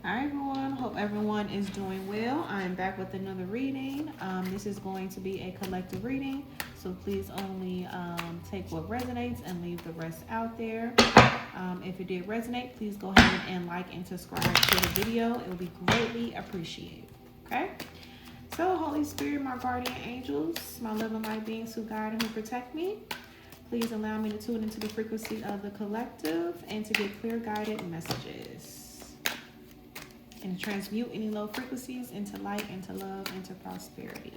Hi everyone, hope everyone is doing well. I am back with another reading. This is going to be a collective reading, so please only take what resonates and leave the rest out there. If it did resonate, please go ahead and like and subscribe to the video. It will be greatly appreciated. Okay? So, Holy Spirit, my guardian angels, my love and light beings who guide and who protect me, please allow me to tune into the frequency of the collective and to get clear guided messages. And transmute any low frequencies into light, into love, into prosperity.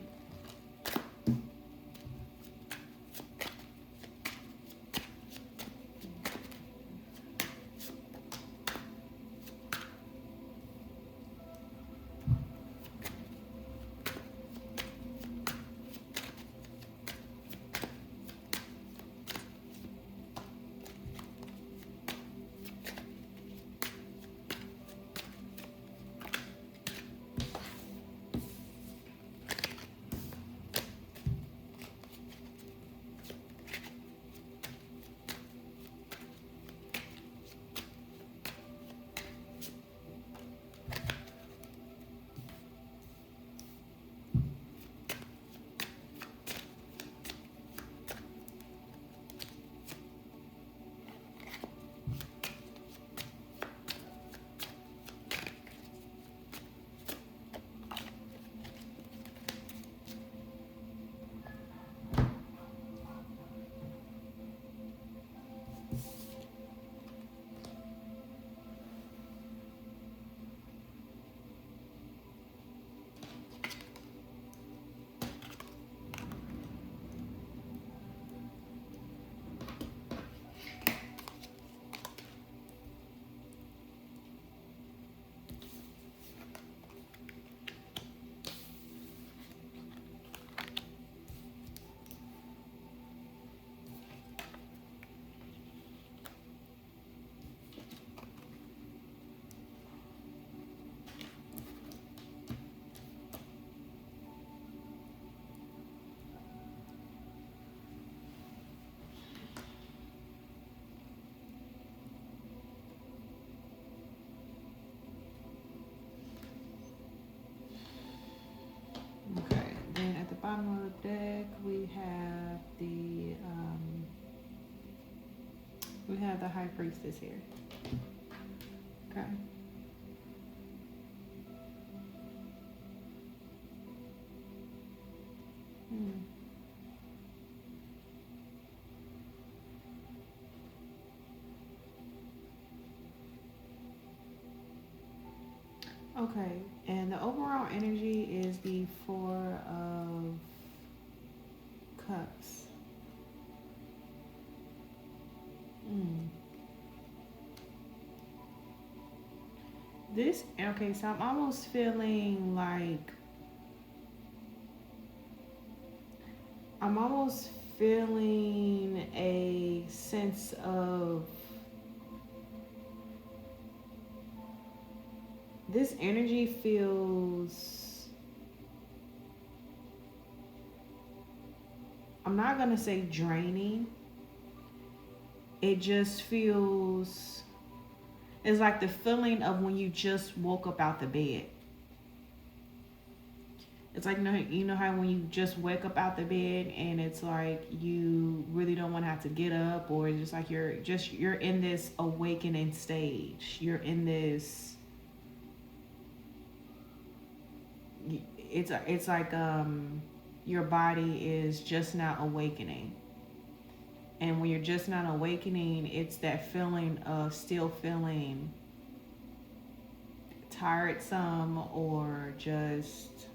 Okay, then at the bottom of the deck we have the High Priestess here. Okay. Hmm. Okay, and the overall energy is the Four of Cups. Hmm. Okay, so I'm almost feeling like I'm almost feeling a sense of this energy feels, I'm not going to say draining. It just feels, it's like the feeling of when you just woke up out the bed. It's like, you know how when you just wake up out the bed and it's like you really don't want to have to get up, or it's just like you're in this awakening stage. You're in this, it's like your body is just now awakening. And when you're just not awakening, it's that feeling of still feeling tiresome, or just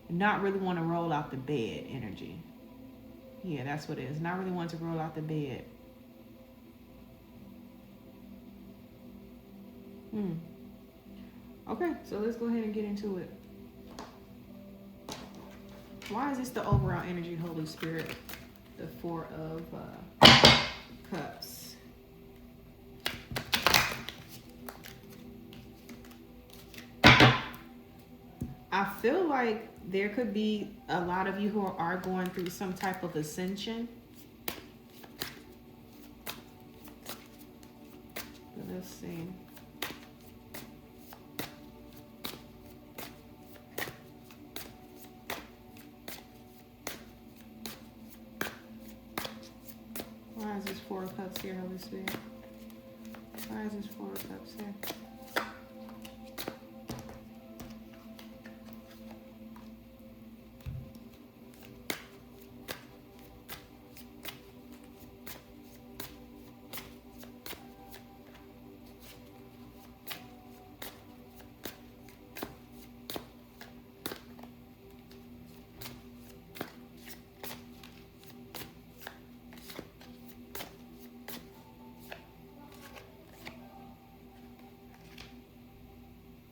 not really want to roll out the bed energy. Yeah, that's what it is. Not really want to roll out the bed. Okay, so let's go ahead and get into it. Why is this the overall energy, Holy Spirit? The Four of Cups. I feel like there could be a lot of you who are going through some type of ascension. Let's see. Spirit? Why is this Four of Cups here?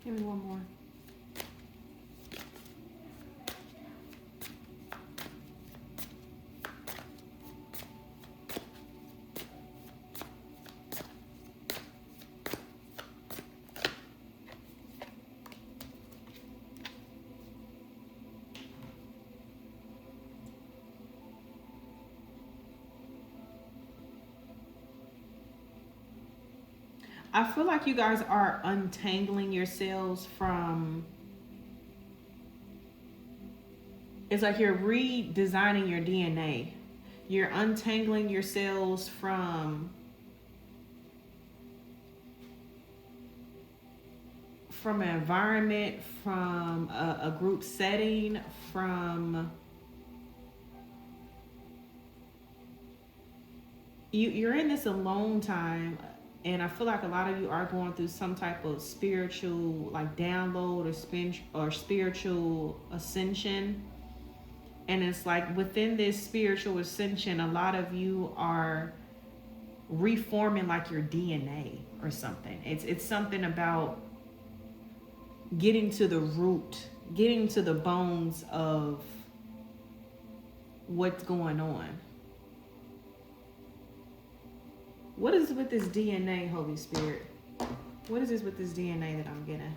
Give me one more. I feel like you guys are untangling yourselves from, it's like you're redesigning your DNA. You're untangling yourselves from an environment, from a group setting, from you're in this alone time. And I feel like a lot of you are going through some type of spiritual like download or spiritual ascension. And it's like within this spiritual ascension, a lot of you are reforming like your DNA or something. It's something about getting to the root, getting to the bones of what's going on. What is with this DNA, Holy Spirit? What is this with this DNA that I'm getting?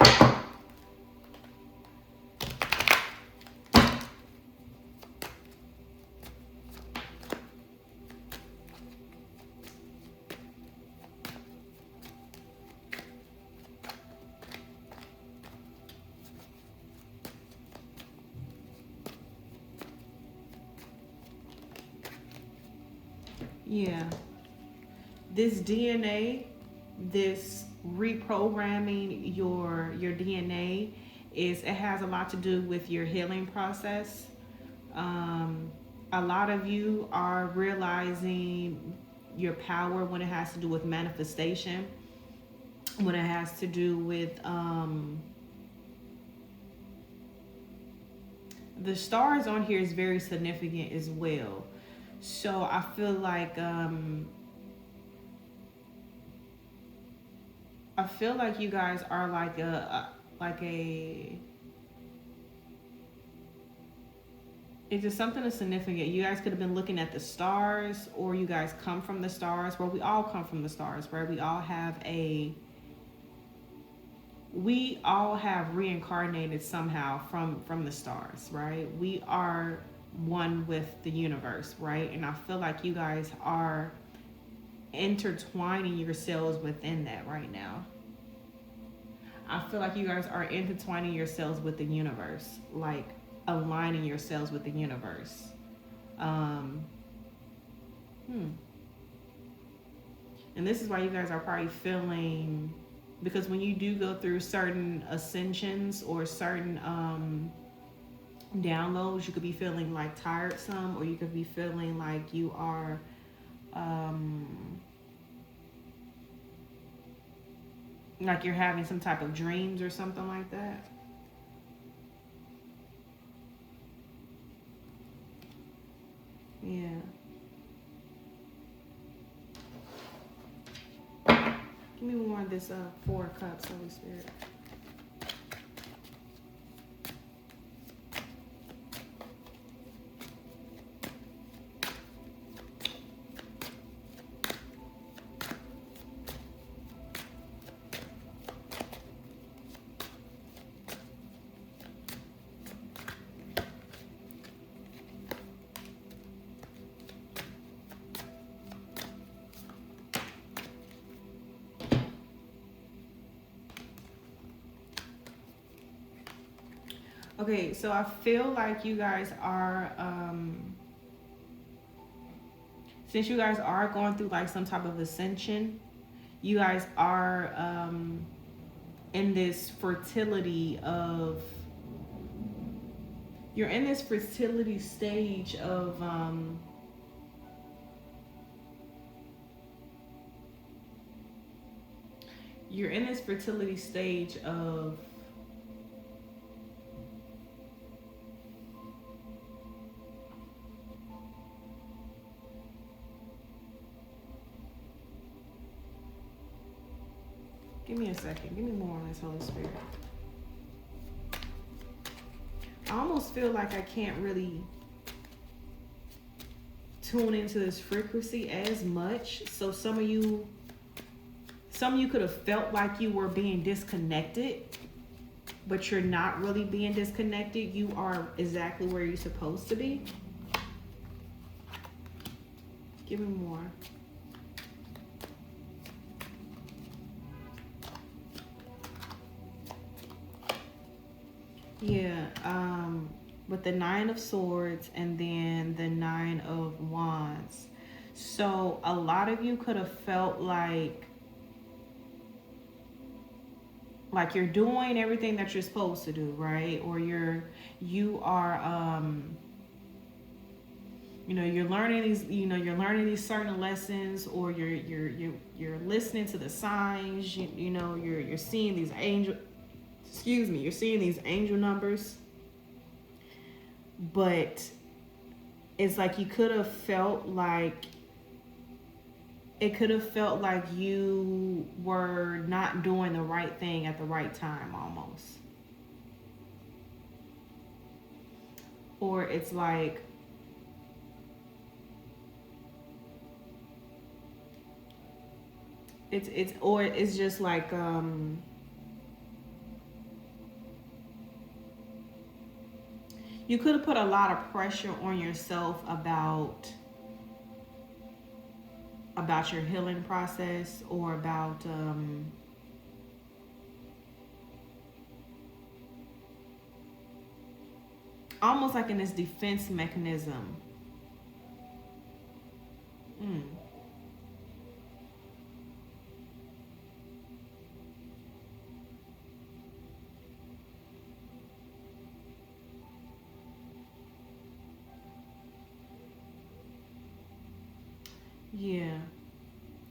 Yeah. This DNA, this reprogramming your DNA it has a lot to do with your healing process. A lot of you are realizing your power when it has to do with manifestation, when it has to do with the stars on here is very significant as well. So I feel like you guys are like it's just something that's significant. You guys could have been looking at the stars, or you guys come from the stars, where we all come from the stars, where we all have reincarnated somehow from the stars, right? We are one with the universe, right? And I feel like you guys are intertwining yourselves within that right now. I feel like you guys are intertwining yourselves with the universe, like aligning yourselves with the universe. And this is why you guys are probably feeling, because when you do go through certain ascensions or certain downloads, you could be feeling like tiresome, or you could be feeling like you are like you're having some type of dreams or something like that. Yeah. Give me more of this Four of Cups, Holy Spirit. Okay, so I feel like you guys are since you guys are going through like some type of ascension, you guys are in this fertility of, you're in this fertility stage of you're in this fertility stage of give me a second. Give me more on this, Holy Spirit. I almost feel like I can't really tune into this frequency as much. So some of you could have felt like you were being disconnected, but you're not really being disconnected. You are exactly where you're supposed to be. Give me more. Yeah, with the Nine of Swords and then the Nine of Wands. So a lot of you could have felt like you're doing everything that you're supposed to do, right? Or you are you're learning these certain lessons, or you're listening to the signs, you're seeing these you're seeing these angel numbers. But it's like you could have felt like you were not doing the right thing at the right time, almost. Or it's like it's just like you could have put a lot of pressure on yourself about your healing process, or about almost like in this defense mechanism. Yeah,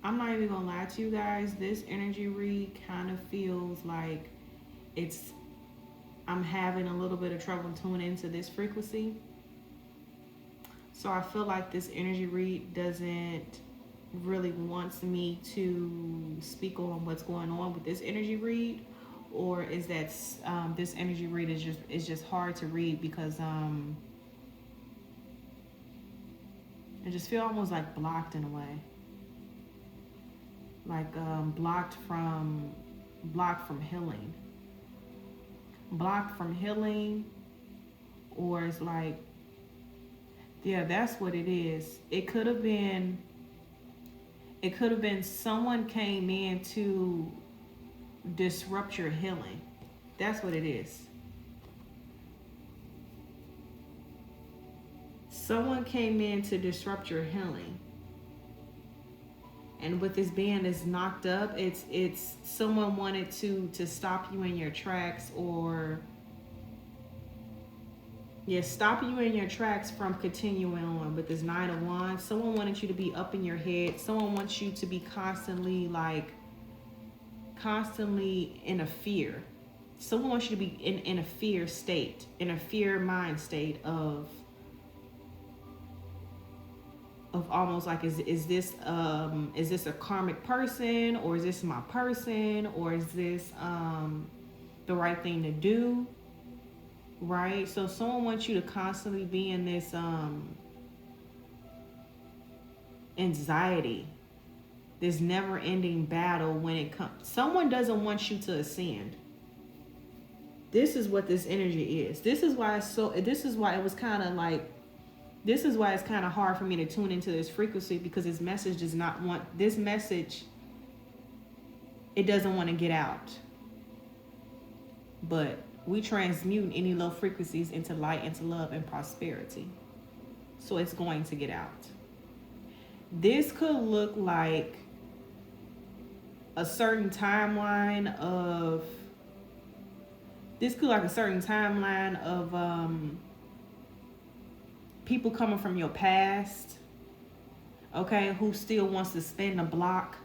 I'm not even gonna lie to you guys. This energy read kind of feels like I'm having a little bit of trouble tuning into this frequency. So I feel like this energy read doesn't really wants me to speak on what's going on with this energy read, or is that this energy read is just hard to read because I just feel almost like blocked in a way, like blocked from healing, or it's like, yeah, that's what it is. It could have been someone came in to disrupt your healing. That's what it is. Someone came in to disrupt your healing. And with this band is knocked up, it's someone wanted to stop you in your tracks, or stop you in your tracks from continuing on. With this Nine of Wands, someone wanted you to be up in your head. Someone wants you to be constantly in a fear. Someone wants you to be in a fear state, in a fear mind state of almost like, is this a karmic person, or is this my person, or is this the right thing to do, right? So someone wants you to constantly be in this anxiety, this never-ending battle when it comes. Someone doesn't want you to ascend. This is what this energy is. This is why it's kind of hard for me to tune into this frequency, because this message does not want, it doesn't want to get out. But we transmute any low frequencies into light, into love and prosperity. So it's going to get out. This could look like a certain timeline of people coming from your past, okay, who still wants to spin the block,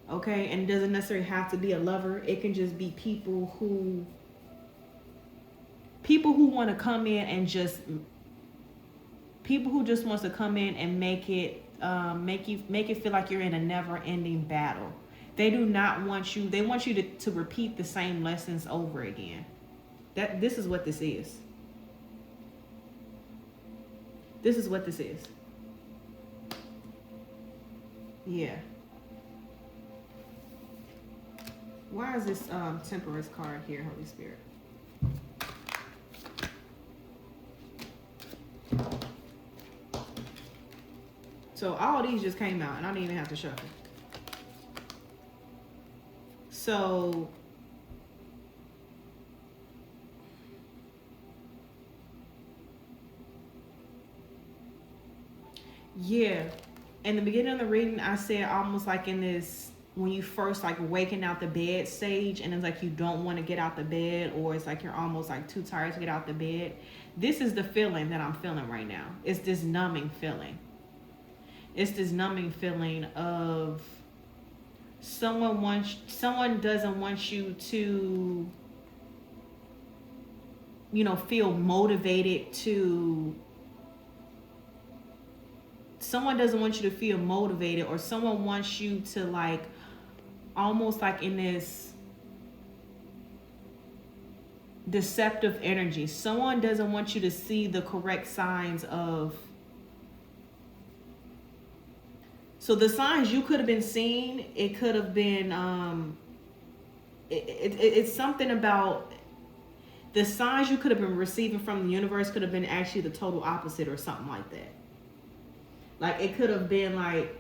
okay, and it doesn't necessarily have to be a lover. It can just be people who want to come in and just wants to come in and make it feel like you're in a never-ending battle. They do not want you. They want you to repeat the same lessons over again. This is what this is. This is what this is. Yeah. Why is this temperance card here, Holy Spirit? So all these just came out and I didn't even have to shuffle. So yeah, in the beginning of the reading, I said almost like in this, when you first like waking out the bed stage, and it's like you don't want to get out the bed, or it's like you're almost like too tired to get out the bed. This is the feeling that I'm feeling right now. It's this numbing feeling. It's this numbing feeling of someone doesn't want you to, feel motivated to. Someone doesn't want you to feel motivated, or someone wants you to like, almost like in this deceptive energy. Someone doesn't want you to see the correct signs of. So the signs you could have been seeing, it could have been, it's something about the signs you could have been receiving from the universe could have been actually the total opposite or something like that. Like it could have been like,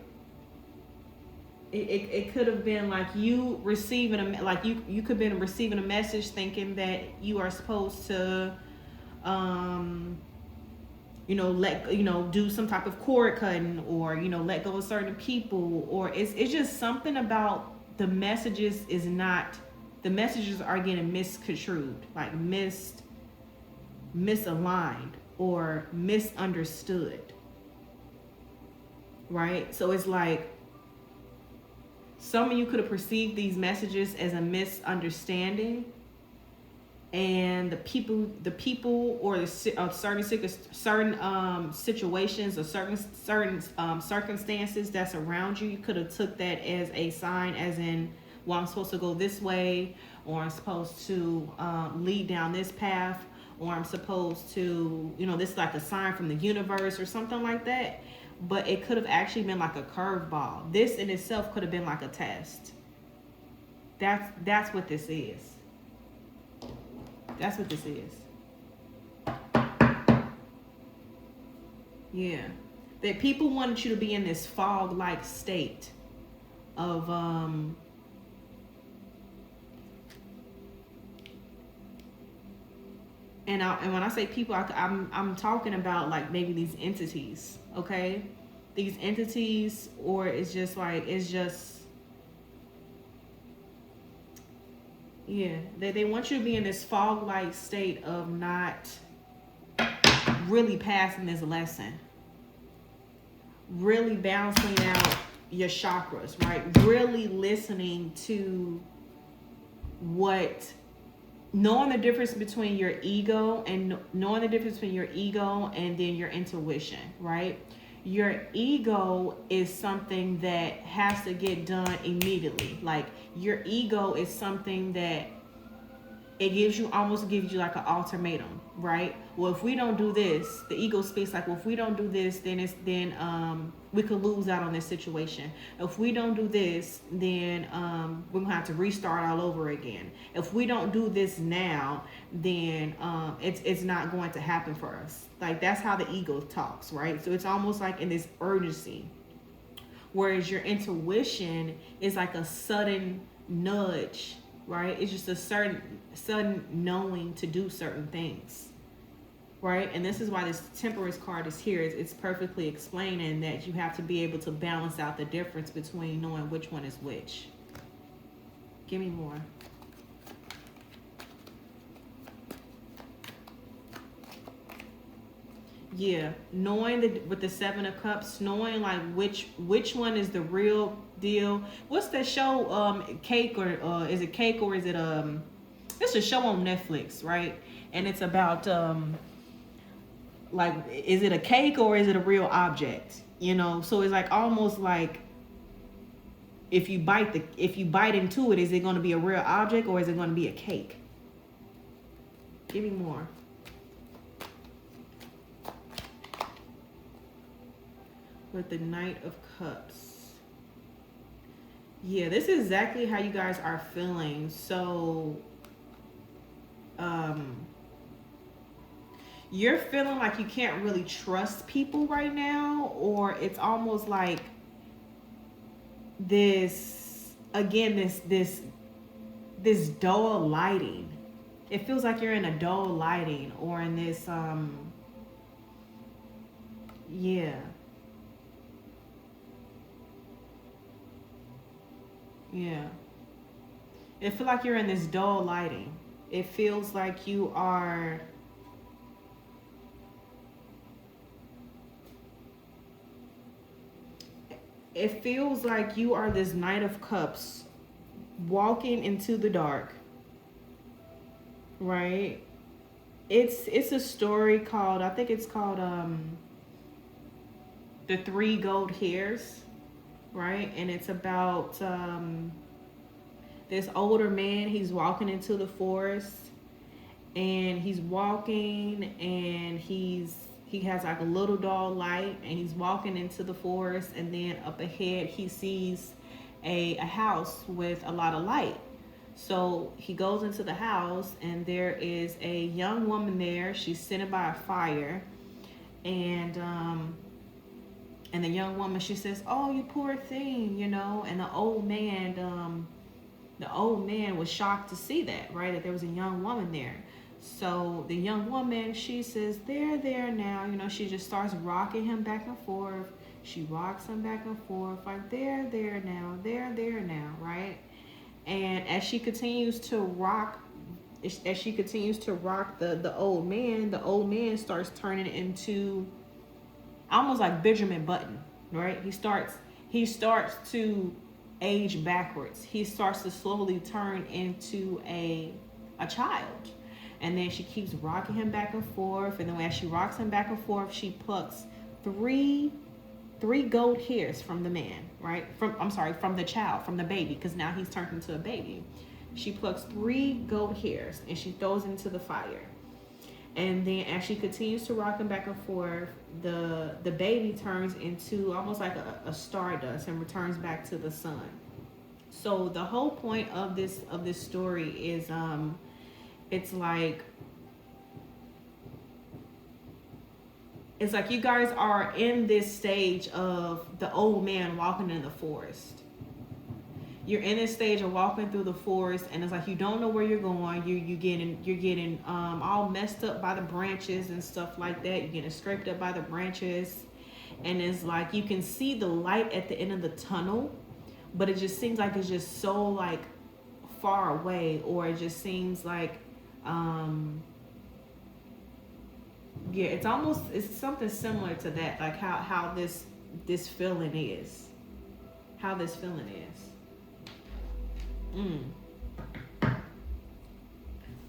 it could have been like you receiving you could have been receiving a message thinking that you are supposed to, do some type of cord cutting, or, let go of certain people, or it's just something about the messages the messages are getting misconstrued, like misaligned or misunderstood. Right? So it's like some of you could have perceived these messages as a misunderstanding, and the people or the certain situations or certain circumstances that's around you could have took that as a sign, as in, well, I'm supposed to go this way, or I'm supposed to lead down this path, or I'm supposed to, this is like a sign from the universe or something like that. But it could have actually been like a curveball. This in itself could have been like a test. That's what this is. That's what this is. Yeah. That people wanted you to be in this fog-like state of and when I say people, I'm talking about like maybe these entities, okay? These entities, or it's just yeah, they want you to be in this fog-like state of not really passing this lesson, really balancing out your chakras, right? Really listening to knowing the difference between your ego and then your intuition, right? Your ego is something that has to get done immediately. Like your ego is something that almost gives you like an ultimatum, right? Well, if we don't do this, the ego speaks like, well, if we don't do this, then we could lose out on this situation. If we don't do this, then we're gonna have to restart all over again. If we don't do this now, then it's not going to happen for us. Like that's how the ego talks, right? So it's almost like in this urgency, whereas your intuition is like a sudden nudge, right? It's just a sudden knowing to do certain things. right? And this is why this Temperance card is here. It's perfectly explaining that you have to be able to balance out the difference between knowing which one is which. Give me more. Yeah, knowing that with the Seven of Cups, knowing like which one is the real deal. What's that show? Cake, or is it Cake, or is it It's a show on Netflix, right? And it's about like, is it a cake or is it a real object? You know, so it's like almost like if you bite into it, is it going to be a real object or is it going to be a cake? Give me more. With the Knight of Cups. Yeah, this is exactly how you guys are feeling. So you're feeling like you can't really trust people right now, or it's almost like this, again, this dull lighting. It feels like you're in a dull lighting, or in this yeah. Yeah. It feels like you're in this dull lighting. It feels like you are this Knight of Cups walking into the dark. Right? It's a story called, I think it's called The Three Gold Hairs, right? And it's about this older man. He's walking into the forest, and he's walking, and he has like a little dull light, and he's walking into the forest, and then up ahead he sees a house with a lot of light. So he goes into the house, and there is a young woman there. She's sitting by a fire, and the young woman, she says, "Oh, you poor thing," you know. And the old man was shocked to see that, right? That there was a young woman there. So the young woman, she says, there now, you know. She just starts rocking him back and forth. She rocks him back and forth, like there now, right? And as she continues to rock the old man starts turning into almost like Benjamin Button, right? He starts to age backwards. He starts to slowly turn into a child. And then she keeps rocking him back and forth, and then as she rocks him back and forth, she plucks three gold hairs from the man, right? From the child, from the baby, because now he's turned into a baby. She plucks 3 gold hairs and she throws into the fire. And then as she continues to rock him back and forth, the baby turns into almost like a stardust and returns back to the sun. So the whole point of this story is it's like you guys are in this stage of the old man walking in the forest. You're in this stage of walking through the forest, and it's like you don't know where you're going. You're getting all messed up by the branches and stuff like that. You're getting scraped up by the branches, and it's like you can see the light at the end of the tunnel, but it just seems like it's just so like far away, or it just seems like it's something similar to that, like how this feeling is. How this feeling is.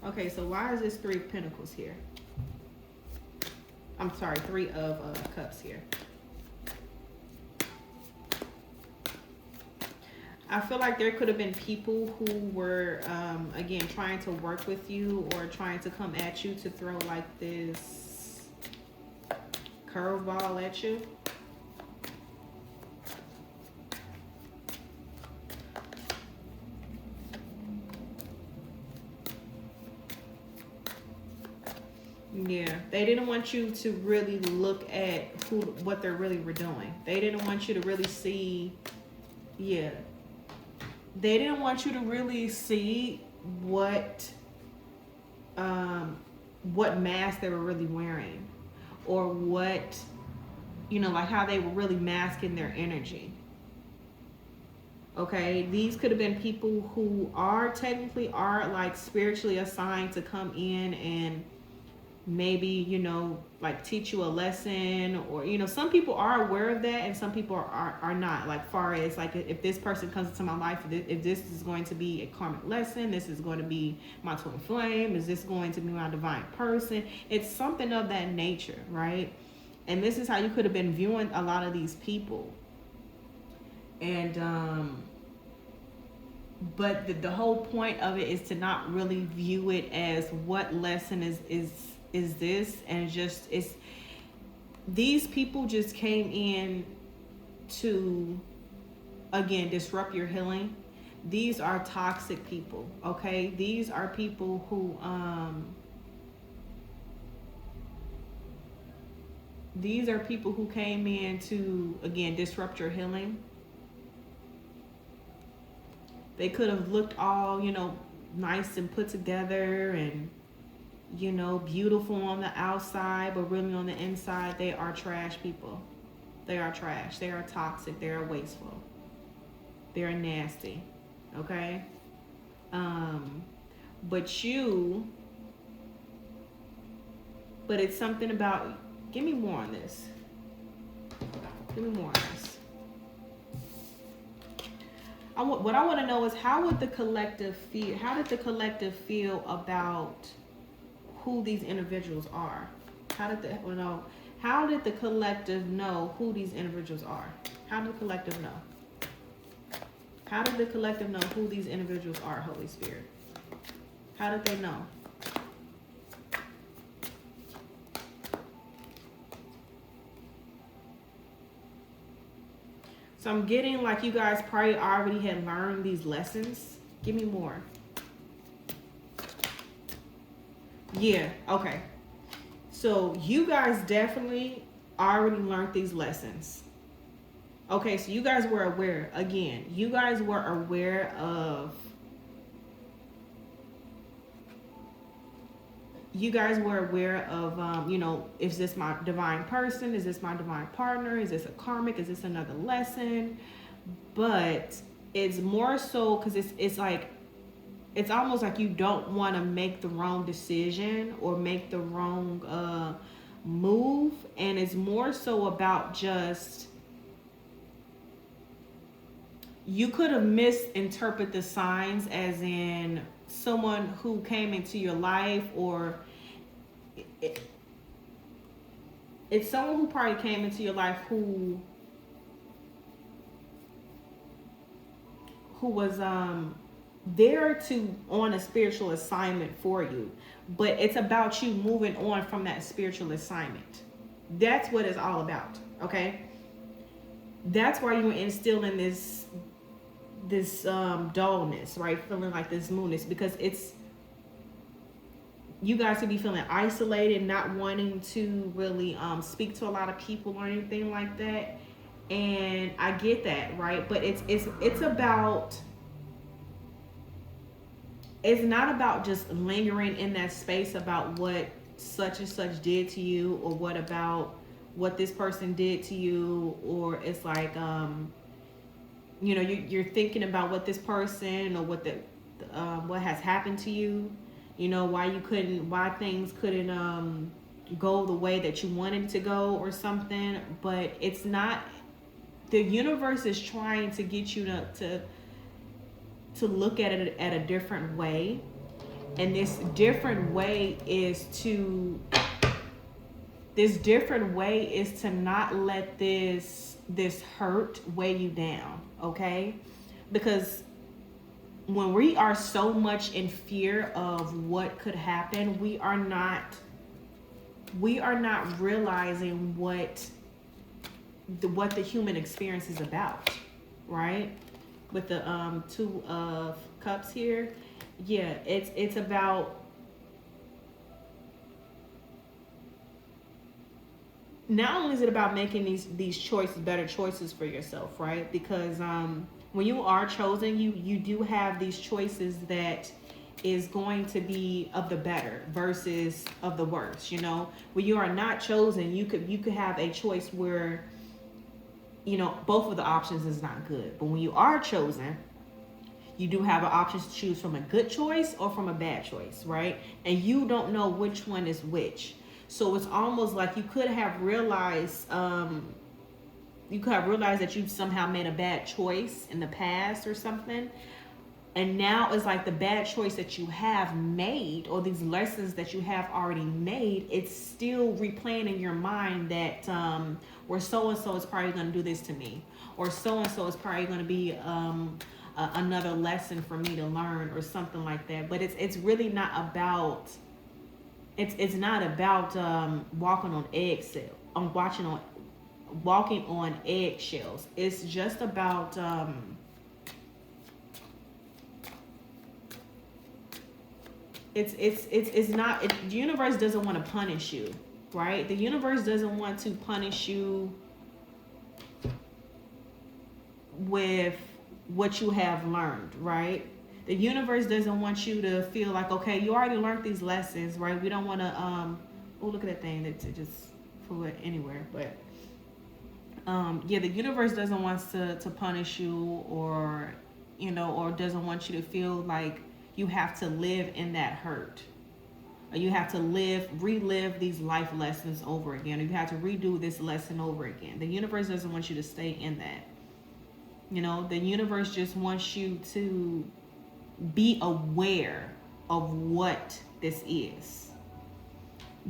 Okay, so why is this 3 of Pentacles here? I'm sorry, 3 of Cups here. I feel like there could have been people who were, again, trying to work with you or trying to come at you to throw like this curveball at you. Yeah, they didn't want you to really look at what they're really were doing. They didn't want you to really see, yeah. They didn't want you to really see what what mask they were really wearing, or what, like how they were really masking their energy. Okay, these could have been people who technically are like spiritually assigned to come in and maybe, like teach you a lesson, or some people are aware of that and some people are not, like far as like if this person comes into my life, if this is going to be a karmic lesson, this is going to be my twin flame, is this going to be my divine person, it's something of that nature, right? And this is how you could have been viewing a lot of these people. And but the whole point of it is to not really view it as what lesson is this, and it's these people just came in to, again, disrupt your healing. These are toxic people, okay? These are people who these are people who came in to, again, disrupt your healing. They could have looked all, nice and put together and, beautiful on the outside, but really on the inside, they are trash people. They are trash. They are toxic. They are wasteful. They are nasty. Okay? But it's something about, give me more on this. Give me more on this. What I want to know is, how would the collective feel? How did the collective feel about who these individuals are? How did the collective know who these individuals are? How did the collective know? How did the collective know who these individuals are, Holy Spirit? How did they know? So I'm getting like you guys probably already had learned these lessons. Give me more. Yeah, okay. So you guys definitely already learned these lessons. Okay, so you guys were aware. Again, you guys were aware of is this my divine person? Is this my divine partner? Is this a karmic? Is this another lesson? But it's more so because it's like, it's almost like you don't want to make the wrong decision or make the wrong move. And it's more so about just, you could have misinterpreted the signs as in someone who came into your life, or it's someone who probably came into your life who was there to on a spiritual assignment for you, but it's about you moving on from that spiritual assignment. That's what it's all about. Okay, that's why you were instilling this dullness, right? Feeling like this moodiness, because it's, you guys could be feeling isolated, not wanting to really speak to a lot of people or anything like that. And I get that, right? But it's about, it's not about just lingering in that space about what such and such did to you, or what about what this person did to you, or it's like you're thinking about what this person, or what has happened to you, why things couldn't go the way that you wanted to go or something. But it's not, the universe is trying to get you to look at it at a different way. And this different way is to not let this hurt weigh you down, okay? Because when we are so much in fear of what could happen, we are not realizing what the human experience is about, right? With the Two of Cups here, yeah, it's about, not only is it about making these choices, better choices for yourself, right? Because when you are chosen, you do have these choices that is going to be of the better versus of the worse. You know, when you are not chosen, you could have a choice where, you know, both of the options is not good. But when you are chosen, you do have an option to choose from a good choice or from a bad choice, right? And you don't know which one is which. So it's almost like you could have realized that you somehow made a bad choice in the past or something. And now it's like the bad choice that you have made, or these lessons that you have already made, it's still replaying in your mind that where so-and-so is probably going to do this to me, or so-and-so is probably going to be another lesson for me to learn, or something like that. But it's really not about, it's not about walking on eggshells. It's just about it's not the universe doesn't want to punish you, right? The universe doesn't want to punish you with what you have learned, right? The universe doesn't want you to feel like, okay, you already learned these lessons, right? We don't want to oh, look at that thing that just flew it anywhere. But yeah, the universe doesn't want to punish you, or, you know, or doesn't want you to feel like you have to live in that hurt, or you have to relive these life lessons over again, or you have to redo this lesson over again. The universe doesn't want you to stay in that. You know, the universe just wants you to be aware of what this is.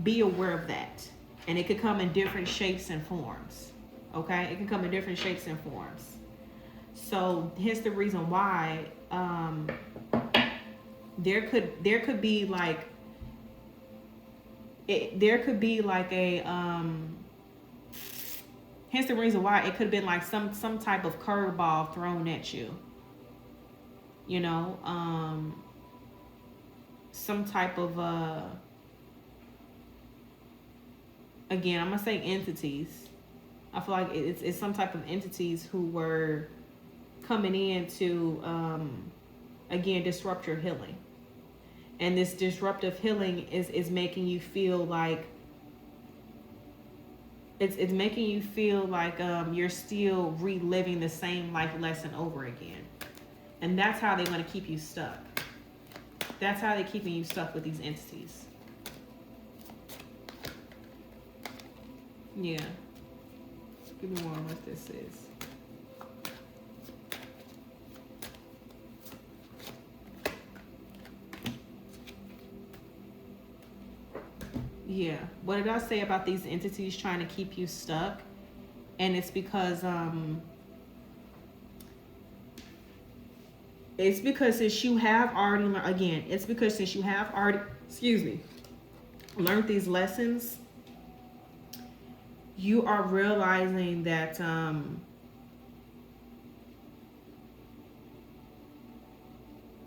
Be aware of that. And it could come in different shapes and forms. Okay? It can come in different shapes and forms. So here's the reason why there could be like here's the reason why it could have been like some type of curveball thrown at you. You know, some type of again, I'm gonna say entities. I feel like it's some type of entities who were coming in to again disrupt your healing. And this disruptive healing is making you feel like it's making you feel like you're still reliving the same life lesson over again. And that's how they're going to keep you stuck. That's how they're keeping you stuck with these entities. Yeah. Give me more on what this is. Yeah. What did I say about these entities trying to keep you stuck? And it's because since you have already learned, again, it's because since you have already, learned these lessons, you are realizing that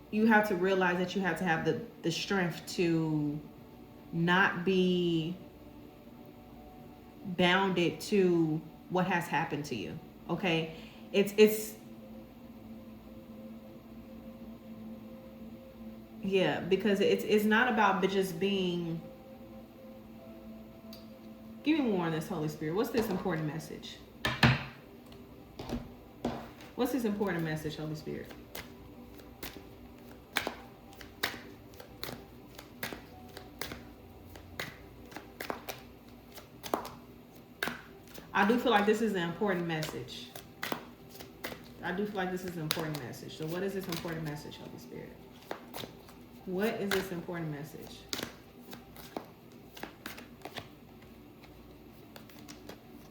you have to realize that you have to have the strength to not be bounded to what has happened to you. Okay? It's yeah, because it's not about just being. Give me more on this, Holy Spirit. What's this important message? What's this important message, Holy Spirit? I do feel like this is an important message. So what is this important message, Holy Spirit? What is this important message?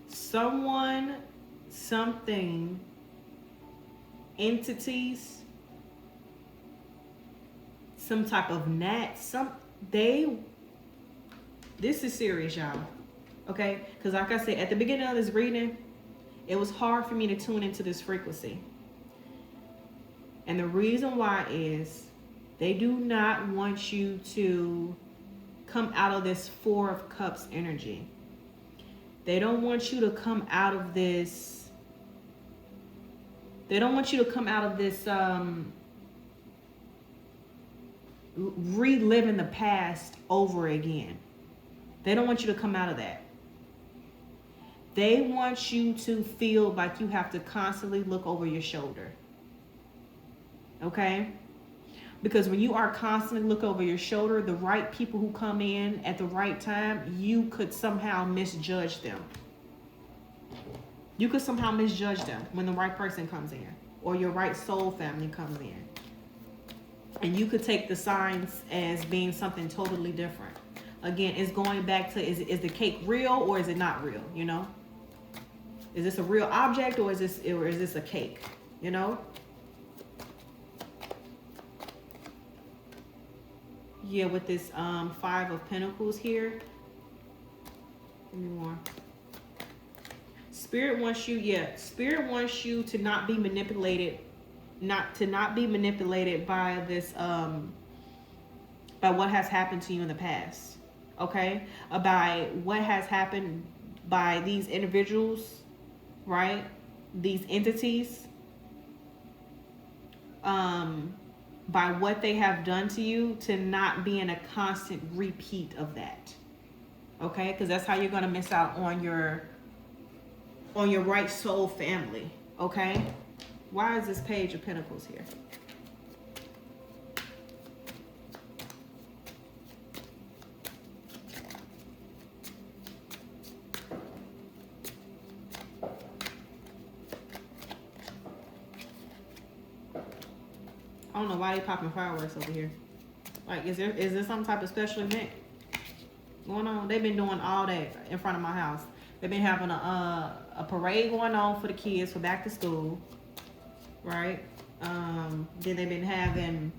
Someone, something, entities, some type of this is serious, y'all. Okay? Because like I said, at the beginning of this reading, it was hard for me to tune into this frequency. And the reason why is they do not want you to come out of this Four of Cups energy. They don't want you to come out of this. They don't want you to come out of this reliving the past over again. They don't want you to come out of that. They want you to feel like you have to constantly look over your shoulder. Okay? Because when you are constantly look over your shoulder, the right people who come in at the right time, you could somehow misjudge them. You could somehow misjudge them when the right person comes in, or your right soul family comes in. And you could take the signs as being something totally different. Again, it's going back to, is the cake real or is it not real, you know? Is this a real object or is this a cake, you know? Yeah, with this 5 of Pentacles here. Give me more. Spirit wants you to not be manipulated, not be manipulated by this by what has happened to you in the past. Okay? By what has happened by these individuals, right? These entities. By what they have done to you, to not be in a constant repeat of that. Okay? Because that's how you're going to miss out on your right soul family. Okay? Why is this Page of Pentacles here? I don't know why they popping fireworks over here. Like, is there some type of special event going on? They've been doing all that in front of my house. They've been having a parade going on for the kids for back to school, right? Then they've been having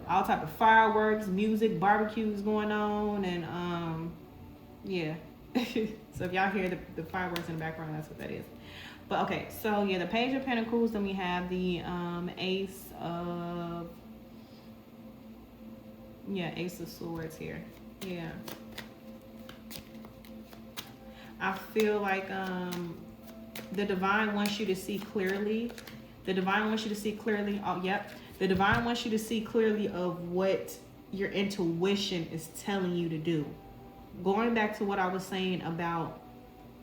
all type of fireworks, music, barbecues going on, and yeah. So if y'all hear the fireworks in the background, that's what that is. But okay, so yeah, the Page of Pentacles. Then we have the Ace of Swords here. Yeah. I feel like the divine wants you to see clearly. The divine wants you to see clearly. Oh, yep. The divine wants you to see clearly of what your intuition is telling you to do. Going back to what I was saying about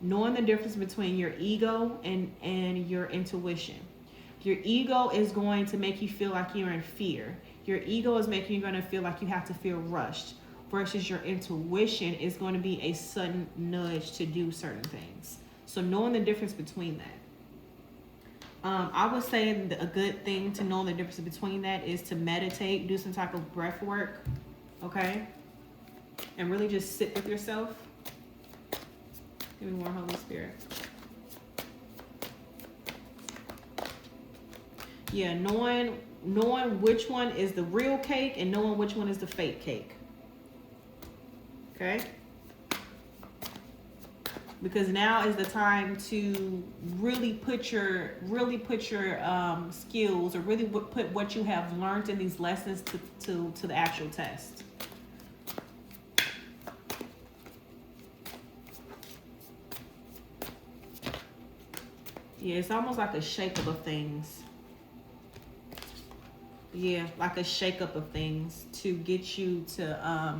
knowing the difference between your ego and your intuition. Your ego is going to make you feel like you're in fear. Your ego is making you going to feel like you have to feel rushed. Versus your intuition is going to be a sudden nudge to do certain things. So knowing the difference between that. I would say a good thing to know the difference between that is to meditate, do some type of breath work, okay? And really just sit with yourself. Give me more, Holy Spirit. Yeah, knowing which one is the real cake and knowing which one is the fake cake. Okay? Because now is the time to really put your skills, or really put what you have learned in these lessons to the actual test. Yeah, it's almost like a shake-up of things. Yeah, like a shake-up of things to get you to,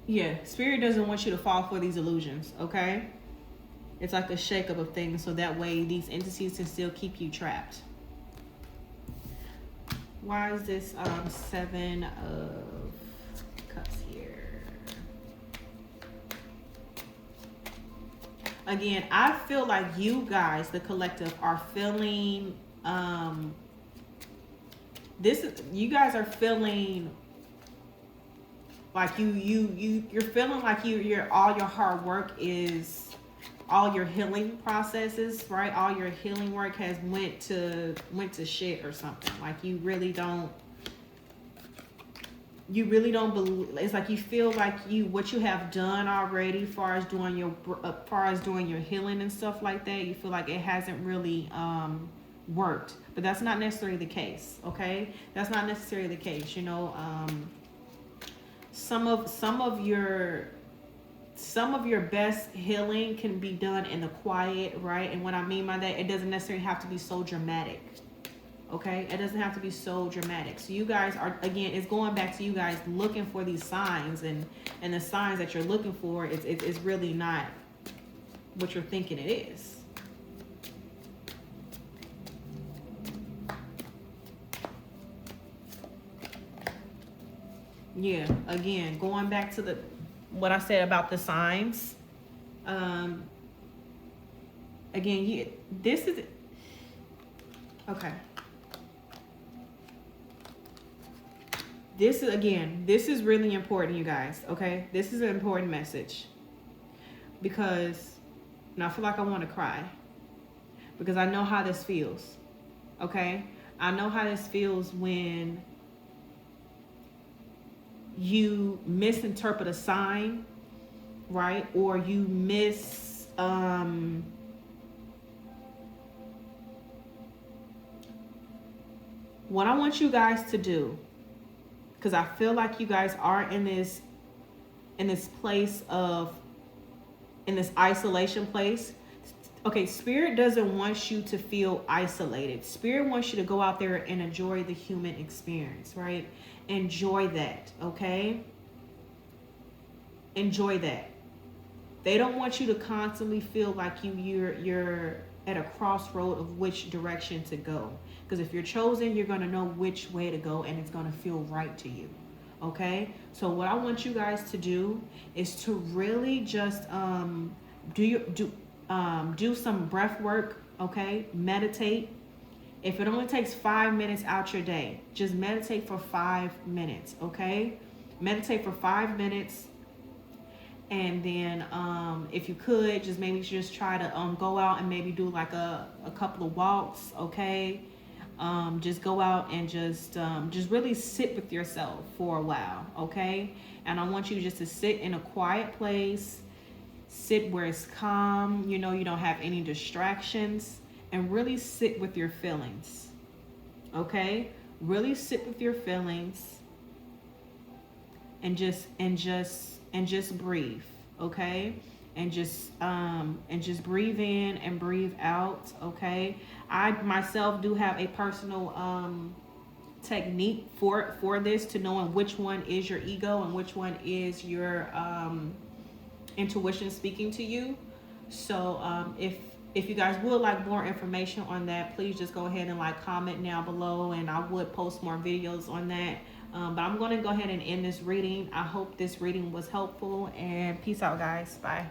yeah, Spirit doesn't want you to fall for these illusions, okay? It's like a shake-up of things so that way these entities can still keep you trapped. Why is this 7 of Cups here? Again, I feel like you guys, the collective, are feeling you guys are feeling like you're feeling like you're all your hard work is, all your healing processes, right? All your healing work has went to shit or something. Like you really don't believe. It's like you feel like what you have done already, as far as doing your healing and stuff like that, you feel like it hasn't really worked. But that's not necessarily the case, okay? That's not necessarily the case. You know, some of your best healing can be done in the quiet, right? And what I mean by that, it doesn't necessarily have to be so dramatic. Okay, it doesn't have to be so dramatic. So you guys are, again, it's going back to you guys looking for these signs, and the signs that you're looking for, it's really not what you're thinking it is. Yeah, again, going back to the what I said about the signs. Again, this is okay. This is really important, you guys. Okay, this is an important message, because, and I feel like I want to cry, because I know how this feels. Okay, I know how this feels when you misinterpret a sign, right? Or you what I want you guys to do, because I feel like you guys are in this place of, in this isolation place. Okay, Spirit doesn't want you to feel isolated. Spirit wants you to go out there and enjoy the human experience, right? Enjoy that, okay? Enjoy that. They don't want you to constantly feel like you're at a crossroad of which direction to go. Because if you're chosen, you're going to know which way to go, and it's going to feel right to you. Okay? So what I want you guys to do is to really just do some breath work, okay? Meditate. If it only takes 5 minutes out your day, just meditate for 5 minutes, okay? Meditate for 5 minutes. And then if you could, just maybe just try to go out and maybe do like a couple of walks, okay? Just go out and just really sit with yourself for a while, okay? And I want you just to sit in a quiet place, sit where it's calm, you don't have any distractions, and really sit with your feelings, okay? Really sit with your feelings, and just breathe, okay? And just breathe in and breathe out, okay? I myself do have a personal technique for this, to knowing which one is your ego and which one is your intuition speaking to you. So if you guys would like more information on that, please just go ahead and comment down below, and I would post more videos on that. But I'm going to go ahead and end this reading. I hope this reading was helpful, and peace out, guys. Bye.